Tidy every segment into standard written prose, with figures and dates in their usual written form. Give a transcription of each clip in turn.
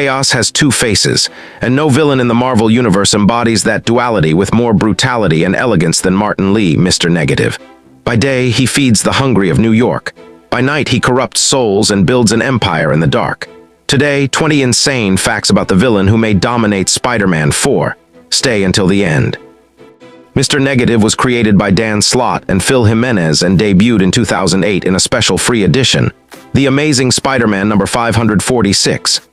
Chaos has two faces, and no villain in the Marvel Universe embodies that duality with more brutality and elegance than Martin Li, Mr. Negative. By day, he feeds the hungry of New York. By night, he corrupts souls and builds an empire in the dark. Today, 20 insane facts about the villain who may dominate Spider-Man 4. Stay until the end. Mr. Negative was created by Dan Slott and Phil Jimenez and debuted in 2008 in a special free edition, The Amazing Spider-Man number 546.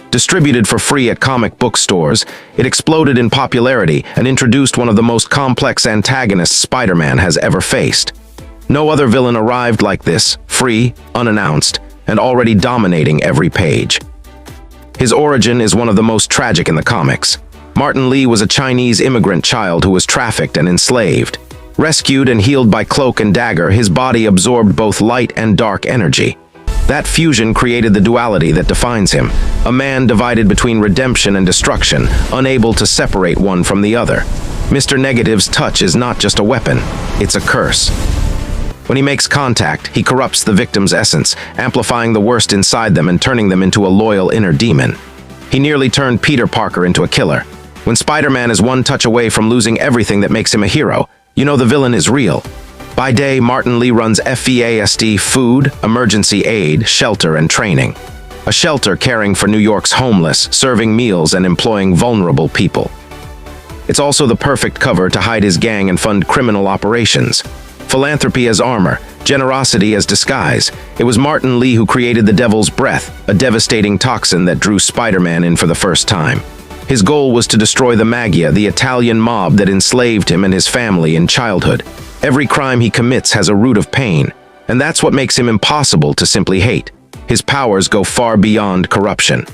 Distributed for free at comic book stores, it exploded in popularity and introduced one of the most complex antagonists Spider-Man has ever faced. No other villain arrived like this, free, unannounced, and already dominating every page. His origin is one of the most tragic in the comics. Martin Li was a Chinese immigrant child who was trafficked and enslaved. Rescued and healed by Cloak and Dagger, his body absorbed both light and dark energy. That fusion created the duality that defines him, a man divided between redemption and destruction, unable to separate one from the other. Mr. Negative's touch is not just a weapon, it's a curse. When he makes contact, he corrupts the victim's essence, amplifying the worst inside them and turning them into a loyal inner demon. He nearly turned Peter Parker into a killer. When Spider-Man is one touch away from losing everything that makes him a hero, you know the villain is real. By day, Martin Li runs FEASD, food, emergency aid, shelter, and training. A shelter caring for New York's homeless, serving meals and employing vulnerable people. It's also the perfect cover to hide his gang and fund criminal operations. Philanthropy as armor, generosity as disguise. It was Martin Li who created the Devil's Breath, a devastating toxin that drew Spider-Man in for the first time. His goal was to destroy the Maggia, the Italian mob that enslaved him and his family in childhood. Every crime he commits has a root of pain, and that's what makes him impossible to simply hate. His powers go far beyond corruption.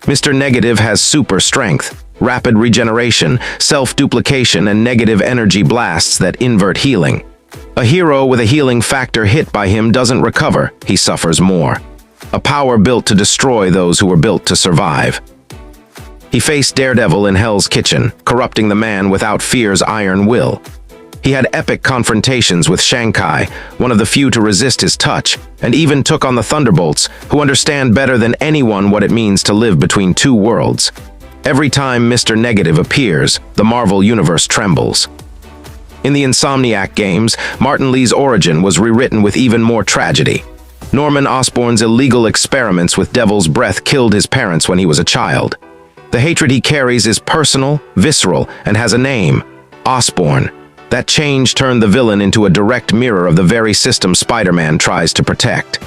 Mr. Negative has super strength, rapid regeneration, self-duplication, and negative energy blasts that invert healing. A hero with a healing factor hit by him doesn't recover, he suffers more. A power built to destroy those who were built to survive. He faced Daredevil in Hell's Kitchen, corrupting the man without fear's iron will. He had epic confrontations with Shanghai, one of the few to resist his touch, and even took on the Thunderbolts, who understand better than anyone what it means to live between two worlds. Every time Mr. Negative appears, the Marvel Universe trembles. In the Insomniac games, Martin Li's origin was rewritten with even more tragedy. Norman Osborn's illegal experiments with Devil's Breath killed his parents when he was a child. The hatred he carries is personal, visceral, and has a name: Osborn. That change turned the villain into a direct mirror of the very system Spider-Man tries to protect.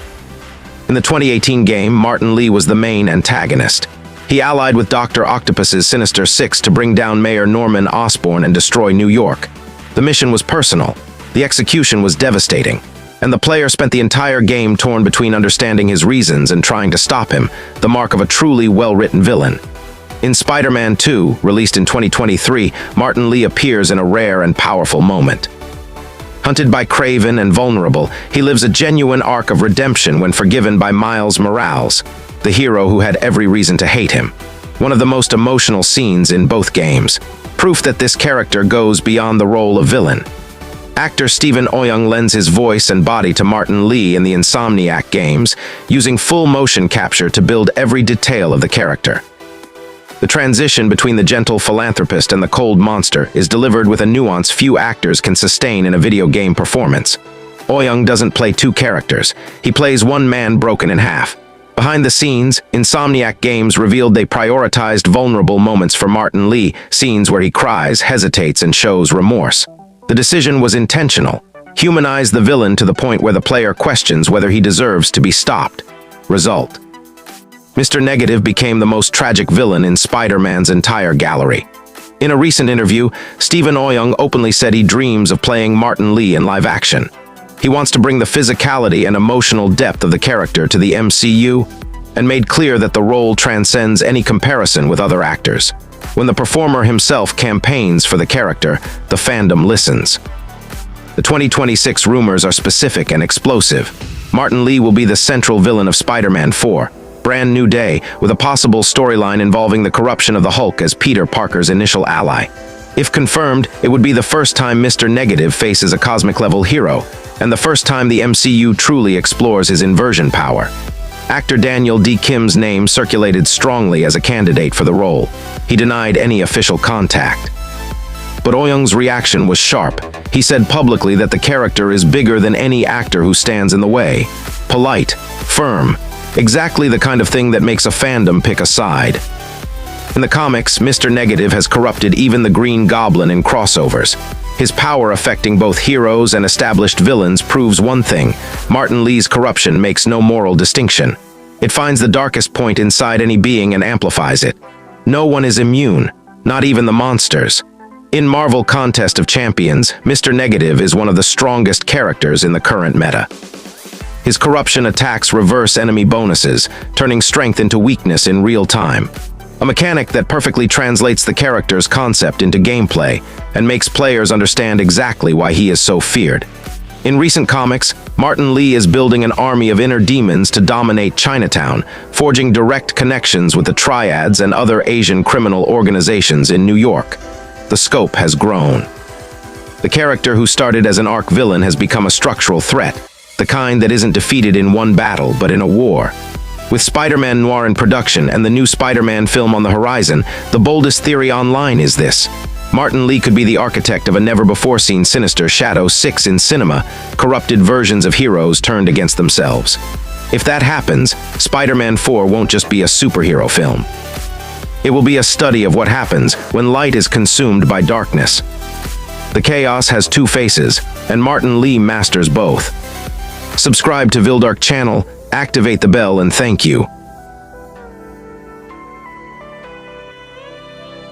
In the 2018 game, Martin Li was the main antagonist. He allied with Dr. Octopus's Sinister Six to bring down Mayor Norman Osborn and destroy New York. The mission was personal, the execution was devastating, and the player spent the entire game torn between understanding his reasons and trying to stop him, the mark of a truly well-written villain. In Spider-Man 2, released in 2023, Martin Li appears in a rare and powerful moment. Hunted by Kraven and vulnerable, he lives a genuine arc of redemption when forgiven by Miles Morales, the hero who had every reason to hate him. One of the most emotional scenes in both games. Proof that this character goes beyond the role of villain. Actor Stephen Oyoung lends his voice and body to Martin Li in the Insomniac games, using full motion capture to build every detail of the character. The transition between the gentle philanthropist and the cold monster is delivered with a nuance few actors can sustain in a video game performance. Oyoung doesn't play two characters, he plays one man broken in half. Behind the scenes, Insomniac Games revealed they prioritized vulnerable moments for Martin Li, scenes where he cries, hesitates, and shows remorse. The decision was intentional. Humanize the villain to the point where the player questions whether he deserves to be stopped. Result: Mr. Negative became the most tragic villain in Spider-Man's entire gallery. In a recent interview, Stephen Oyoung openly said he dreams of playing Martin Li in live action. He wants to bring the physicality and emotional depth of the character to the MCU, and made clear that the role transcends any comparison with other actors. When the performer himself campaigns for the character, the fandom listens. The 2026 rumors are specific and explosive. Martin Li will be the central villain of Spider-Man 4. Brand new day, with a possible storyline involving the corruption of the Hulk as Peter Parker's initial ally. If confirmed, it would be the first time Mr. Negative faces a cosmic-level hero, and the first time the MCU truly explores his inversion power. Actor Daniel D. Kim's name circulated strongly as a candidate for the role. He denied any official contact. But Oh Young's reaction was sharp. He said publicly that the character is bigger than any actor who stands in the way. Polite, firm, exactly the kind of thing that makes a fandom pick a side. In the comics, Mr. Negative has corrupted even the Green Goblin in crossovers. His power affecting both heroes and established villains proves one thing: Martin Li's corruption makes no moral distinction. It finds the darkest point inside any being and amplifies it. No one is immune, not even the monsters. In Marvel Contest of Champions, Mr. Negative is one of the strongest characters in the current meta. His corruption attacks reverse enemy bonuses, turning strength into weakness in real time. A mechanic that perfectly translates the character's concept into gameplay and makes players understand exactly why he is so feared. In recent comics, Martin Li is building an army of inner demons to dominate Chinatown, forging direct connections with the Triads and other Asian criminal organizations in New York. The scope has grown. The character who started as an arch villain has become a structural threat, the kind that isn't defeated in one battle but in a war. With Spider-Man Noir in production and the new Spider-Man film on the horizon, the boldest theory online is this: Martin Li could be the architect of a never-before-seen sinister Shadow 6 in cinema, corrupted versions of heroes turned against themselves. If that happens, Spider-Man 4 won't just be a superhero film. It will be a study of what happens when light is consumed by darkness. The chaos has two faces, and Martin Li masters both. Subscribe to Vildark channel, activate the bell, and thank you.